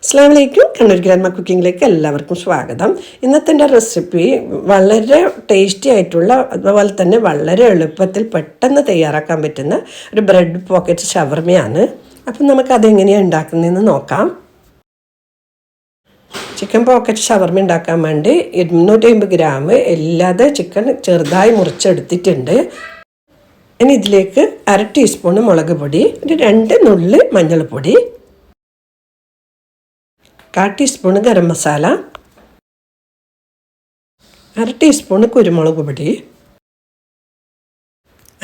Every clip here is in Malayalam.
അസ്സലാമു അലൈക്കും. കണ്ണൂർ ഗ്രാൻഡ്മ കുക്കിങ്ങിലേക്ക് എല്ലാവർക്കും സ്വാഗതം. ഇന്നത്തെ എൻ്റെ റെസിപ്പി വളരെ ടേസ്റ്റി ആയിട്ടുള്ള അതുപോലെ തന്നെ വളരെ എളുപ്പത്തിൽ പെട്ടെന്ന് തയ്യാറാക്കാൻ പറ്റുന്ന ഒരു ബ്രെഡ് പോക്കറ്റ് ഷവർമയാണ്. അപ്പം നമുക്കതെങ്ങനെയാണ് ഉണ്ടാക്കുന്നതെന്ന് നോക്കാം. ചിക്കൻ പോക്കറ്റ് ഷവർമ ഉണ്ടാക്കാൻ വേണ്ടി 250 ഗ്രാം എല്ലാതെ ചിക്കൻ ചെറുതായി മുറിച്ചെടുത്തിട്ടുണ്ട്. ഇനി ഇതിലേക്ക് 1/2 ടീസ്പൂൺ മുളക് പൊടി, 2 നുള്ളി മഞ്ഞൾപ്പൊടി, 1/4 ടീസ്പൂൺ ഗരം മസാല, 1/2 ടീസ്പൂൺ കുരുമുളക് പൊടി,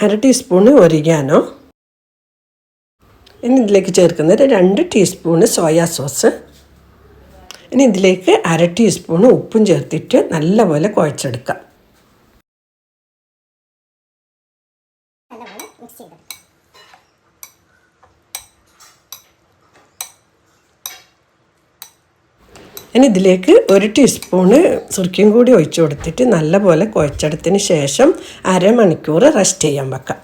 1/2 ടീസ്പൂൺ ഒറിഗാനോ. ഇനി ഇതിലേക്ക് ചേർക്കുന്നത് 2 ടീസ്പൂൺ സോയാ സോസ്. ഇനി ഇതിലേക്ക് 1/2 ടീസ്പൂൺ ഉപ്പും ചേർത്തിട്ട് നല്ലപോലെ കുഴച്ചെടുക്കാം. ഇനി ഇതിലേക്ക് 1 ടീസ്പൂണ് സുർക്കയും കൂടി ഒഴിച്ചു കൊടുത്തിട്ട് നല്ലപോലെ കുഴച്ചെടുത്തതിന് ശേഷം അരമണിക്കൂർ റെസ്റ്റ് ചെയ്യാൻ വെക്കാം.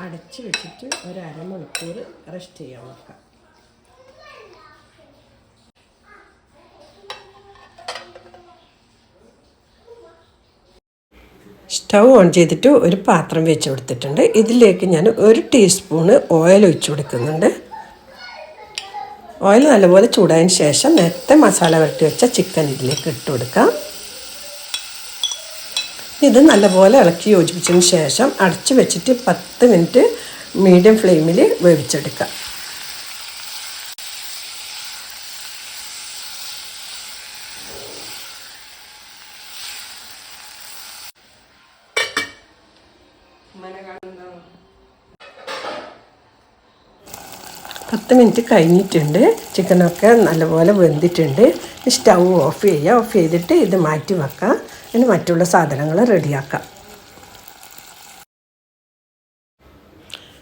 അടച്ച് വെച്ചിട്ട് ഒരു അരമണിക്കൂർ റെസ്റ്റ് ചെയ്യാൻ വെക്കാം. സ്റ്റൗ ഓൺ ചെയ്തിട്ട് ഒരു പാത്രം വെച്ച് കൊടുത്തിട്ടുണ്ട്. ഇതിലേക്ക് ഞാൻ 1 ടീസ്പൂണ് ഓയിൽ ഒഴിച്ചു കൊടുക്കുന്നുണ്ട്. ഓയിൽ നല്ലപോലെ ചൂടായതിന് ശേഷം നേരത്തെ മസാല വരട്ടി വെച്ച ചിക്കൻ ഇതിലേക്ക് ഇട്ട് കൊടുക്കാം. ഇത് നല്ലപോലെ ഇളക്കി യോജിപ്പിച്ചതിന് ശേഷം അടച്ച് വെച്ചിട്ട് 10 മിനിറ്റ് മീഡിയം ഫ്ലെയിമിൽ വേവിച്ചെടുക്കാം. പത്ത് മിനിറ്റ് കഴിഞ്ഞിട്ടുണ്ട്. ചിക്കനൊക്കെ നല്ലപോലെ വെന്തിട്ടുണ്ട്. സ്റ്റൗ ഓഫ് ചെയ്യുക. ഓഫ് ചെയ്തിട്ട് ഇത് മാറ്റി വെക്കാം. ഇനി മറ്റുള്ള സാധനങ്ങൾ റെഡിയാക്കാം.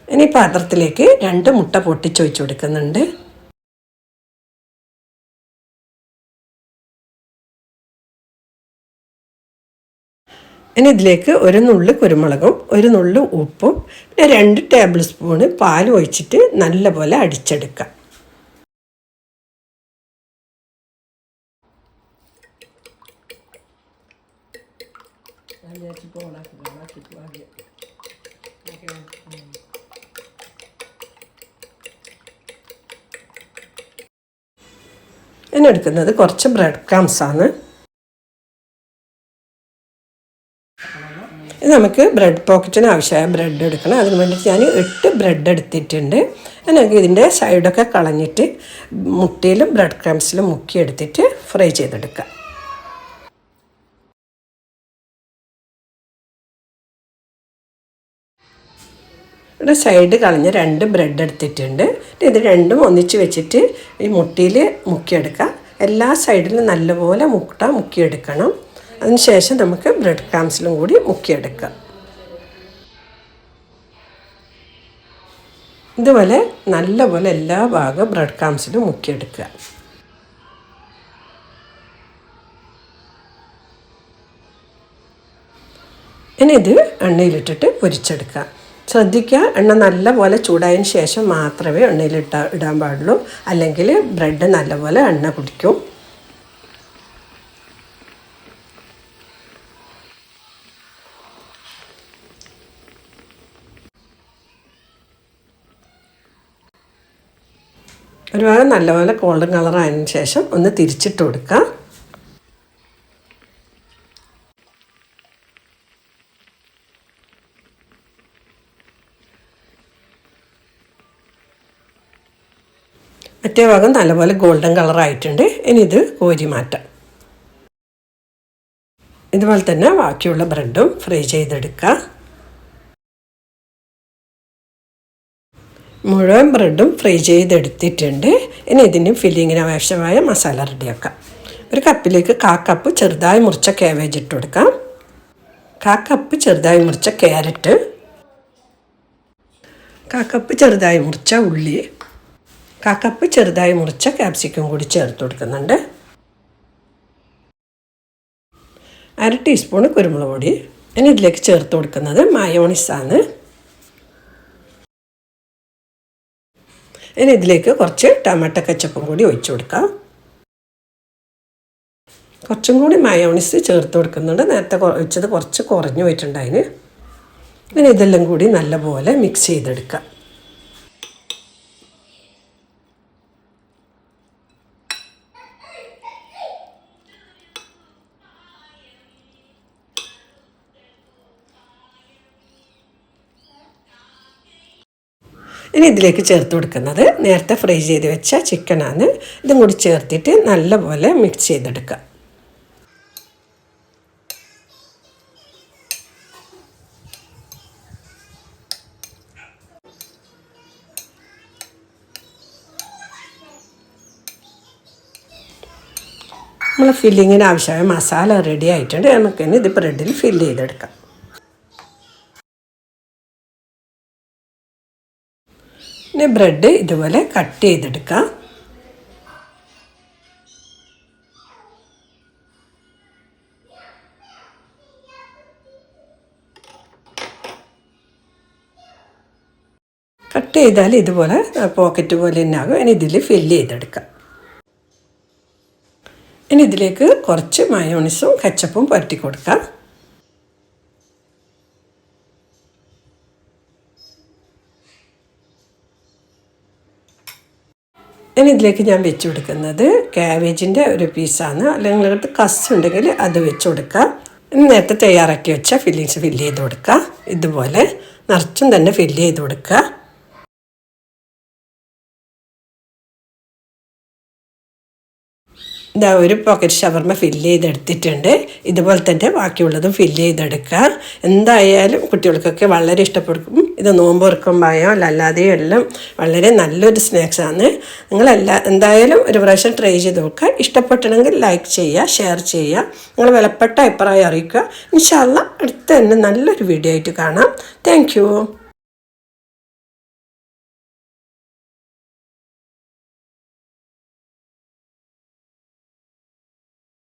ഇനി പാത്രത്തിലേക്ക് 2 മുട്ട പൊട്ടിച്ചൊഴിച്ച് കൊടുക്കുന്നുണ്ട്. ഇനി ഇതിലേക്ക് 1 നുള്ളി കുരുമുളകും 1 നുള്ളി ഉപ്പും പിന്നെ 2 ടേബിൾ സ്പൂണ് പാൽ ഒഴിച്ചിട്ട് നല്ലപോലെ അടിച്ചെടുക്കാം. ഇനി എടുക്കുന്നത് കുറച്ച് ബ്രെഡ് ക്രംസ് ആണ്. നമുക്ക് ബ്രെഡ് പോക്കറ്റിന് ആവശ്യമായ ബ്രെഡ് എടുക്കണം. അതിന് വേണ്ടിയിട്ട് ഞാൻ 8 ബ്രെഡ് എടുത്തിട്ടുണ്ട്. നമുക്ക് ഇതിൻ്റെ സൈഡൊക്കെ കളഞ്ഞിട്ട് മുട്ടയിലും ബ്രെഡ് ക്രംസിലും മുക്കിയെടുത്തിട്ട് ഫ്രൈ ചെയ്തെടുക്കാം. ഇവിടെ സൈഡ് കളഞ്ഞ് 2 ബ്രെഡ് എടുത്തിട്ടുണ്ട്. ഇത് രണ്ടും ഒന്നിച്ച് വെച്ചിട്ട് ഈ മുട്ടയിൽ മുക്കിയെടുക്കാം. എല്ലാ സൈഡിലും നല്ലപോലെ മുക്കിയെടുക്കണം. അതിനുശേഷം നമുക്ക് ബ്രെഡ് ക്രംസിലും കൂടി മുക്കിയെടുക്കാം. ഇതുപോലെ നല്ലപോലെ എല്ലാ ഭാഗവും ബ്രെഡ് ക്രംസിലും മുക്കിയെടുക്കുക. ഇനി ഇത് എണ്ണയിലിട്ടിട്ട് പൊരിച്ചെടുക്കാം. ശ്രദ്ധിക്കുക, എണ്ണ നല്ലപോലെ ചൂടായതിന് ശേഷം മാത്രമേ ഇടാൻ പാടുള്ളൂ. അല്ലെങ്കിൽ ബ്രെഡ് നല്ലപോലെ എണ്ണ കുടിക്കും. ഒരു ഭാഗം നല്ലപോലെ ഗോൾഡൻ കളർ ആയതിനു ശേഷം ഒന്ന് തിരിച്ചിട്ട് കൊടുക്കാം. മറ്റേ ഭാഗം നല്ലപോലെ ഗോൾഡൻ കളർ ആയിട്ടുണ്ട്. ഇനി ഇത് കോരി മാറ്റാം. ഇതുപോലെ തന്നെ ബാക്കിയുള്ള ബ്രെഡും ഫ്രൈ ചെയ്തെടുക്കുക. മുഴുവൻ ബ്രെഡും ഫ്രൈ ചെയ്തെടുത്തിട്ടുണ്ട്. ഇനി ഇതിന് ഫില്ലിങ്ങിന് ആവശ്യമായ മസാല റെഡിയാക്കാം. ഒരു കപ്പിലേക്ക് 1/4 കപ്പ് ചെറുതായി മുറിച്ച കാബേജ് ഇട്ട് കൊടുക്കാം. 1/4 കപ്പ് ചെറുതായി മുറിച്ച ക്യാരറ്റ്, 1/4 കപ്പ് ചെറുതായി മുറിച്ച ഉള്ളി, 1/4 കപ്പ് ചെറുതായി മുറിച്ച ക്യാപ്സിക്കം കൂടി ചേർത്ത് കൊടുക്കുന്നുണ്ട്. 1/2 ടീസ്പൂൺ കുരുമുളക് പൊടി. ഇനി ഇതിലേക്ക് ചേർത്ത് കൊടുക്കുന്നത് മയോണൈസാണ്. ഇനി ഇതിലേക്ക് കുറച്ച് ടൊമാറ്റോ കെച്ചപ്പും കൂടി ഒഴിച്ചു കൊടുക്കാം. കുറച്ചും കൂടി മയോണൈസ് ചേർത്ത് കൊടുക്കുന്നുണ്ട്. നേരത്തെ ഒഴിച്ചത് കുറച്ച് കുറഞ്ഞു പോയിട്ടുണ്ടായിന്. ഇനി ഇതെല്ലാം കൂടി നല്ലപോലെ മിക്സ് ചെയ്തെടുക്കാം. ഇനി ഇതിലേക്ക് ചേർത്ത് കൊടുക്കുന്നത് നേരത്തെ ഫ്രൈ ചെയ്ത് വെച്ച ചിക്കനാണ്. ഇതും കൂടി ചേർത്തിട്ട് നല്ലപോലെ മിക്സ് ചെയ്തെടുക്കാം. നമ്മൾ ഫില്ലിങ്ങിന് ആവശ്യമായ മസാല റെഡി ആയിട്ടുണ്ട്. നമുക്കിനി ഇത് ബ്രെഡിൽ ഫില്ല് ചെയ്തെടുക്കാം. ഇനി ബ്രെഡ് ഇതുപോലെ കട്ട് ചെയ്തെടുക്കാം. കട്ട് ചെയ്താൽ ഇതുപോലെ പോക്കറ്റ് പോലെ തന്നെ ആകും. ഇനി ഇതിൽ ഫില്ല് ചെയ്തെടുക്കാം. ഇനി ഇതിലേക്ക് കുറച്ച് മയോണൈസും കെച്ചപ്പും പുരട്ടി കൊടുക്കാം. ഇനി ഇതിലേക്ക് ഞാൻ വെച്ച് കൊടുക്കുന്നത് ക്യാബേജിൻ്റെ ഒരു പീസാണ്. അല്ലെങ്കിൽ നിങ്ങളുടെ കസ് ഉണ്ടെങ്കിൽ അത് വെച്ച് കൊടുക്കുക. നേരത്തെ തയ്യാറാക്കി വെച്ച ഫില്ലിങ്സ് ഫില്ല് ചെയ്ത് കൊടുക്കുക. ഇതുപോലെ നിറച്ചും തന്നെ ഫില്ല് ചെയ്ത് കൊടുക്കുക. ഇതാ ഒരു പോക്കറ്റ് ഷവർമ ഫില്ല് ചെയ്തെടുത്തിട്ടുണ്ട്. ഇതുപോലെ തന്നെ ബാക്കിയുള്ളതും ഫില്ല് ചെയ്തെടുക്കുക. എന്തായാലും കുട്ടികൾക്കൊക്കെ വളരെ ഇഷ്ടപ്പെടും. ഇത് നോമ്പ് തുറക്കുമ്പോഴോ അല്ലാതെയോ എല്ലാം വളരെ നല്ലൊരു സ്നാക്സാണ്. എന്തായാലും ഒരു പ്രാവശ്യം ട്രൈ ചെയ്ത് നോക്കുക. ഇഷ്ടപ്പെട്ടിട്ടുണ്ടെങ്കിൽ ലൈക്ക് ചെയ്യുക, ഷെയർ ചെയ്യുക, നിങ്ങൾ വിലപ്പെട്ട അഭിപ്രായം അറിയിക്കുക. ഇൻഷാ അല്ലാഹ് അടുത്ത തന്നെ നല്ലൊരു വീഡിയോ ആയിട്ട് കാണാം. താങ്ക്